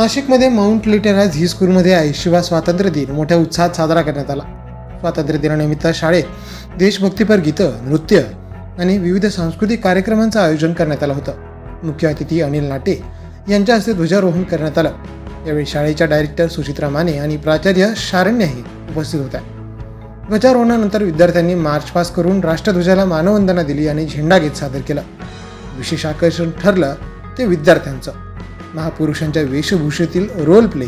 नाशिकमध्ये माउंट लिटरराज ही स्कूलमध्ये 80वा स्वातंत्र्य दिन मोठ्या उत्साहात साजरा करण्यात आला. स्वातंत्र्य दिनानिमित्त शाळेत देशभक्तीपर गीतं, नृत्य आणि विविध सांस्कृतिक कार्यक्रमांचं आयोजन करण्यात आलं होतं. मुख्य अतिथी अनिल नाटे यांच्या हस्ते ध्वजारोहण करण्यात आलं. यावेळी शाळेच्या डायरेक्टर सुचित्रा माने आणि प्राचार्य शारण्याही उपस्थित होत्या. ध्वजारोहणानंतर विद्यार्थ्यांनी मार्च पास करून राष्ट्रध्वजाला मानवंदना दिली आणि झेंडागीत सादर केलं. विशेष आकर्षण ठरलं ते विद्यार्थ्यांचं. महापुरुषांच्या वेशभूषेतील रोल प्ले,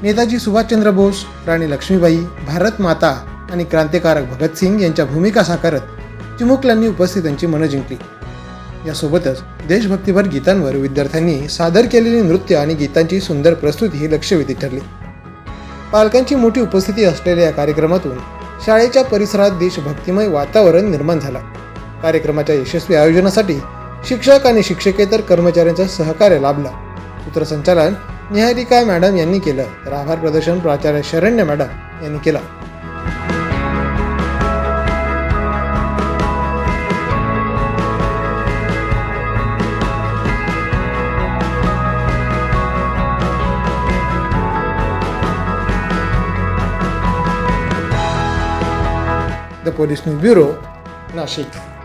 नेताजी सुभाषचंद्र बोस, राणी लक्ष्मीबाई, भारत माता आणि क्रांतिकारक भगतसिंग यांच्या भूमिका साकारत चिमुकल्यांनी उपस्थितांची मनं जिंकली. यासोबतच देशभक्तीपर गीतांवर विद्यार्थ्यांनी सादर केलेली नृत्य आणि गीतांची सुंदर प्रस्तुती ही लक्षवेधी ठरली. पालकांची मोठी उपस्थिती असलेल्या या कार्यक्रमातून शाळेच्या परिसरात देशभक्तिमय वातावरण निर्माण झालं. कार्यक्रमाच्या यशस्वी आयोजनासाठी शिक्षक आणि शिक्षकेतर कर्मचाऱ्यांचं सहकार्य लाभलं. सूत्रसंचालन निहारिका मॅडम यांनी केलं, तर आभार प्रदर्शन प्राचार्य शरण्य मॅडम यांनी केलं. The police news bureau, Nashik.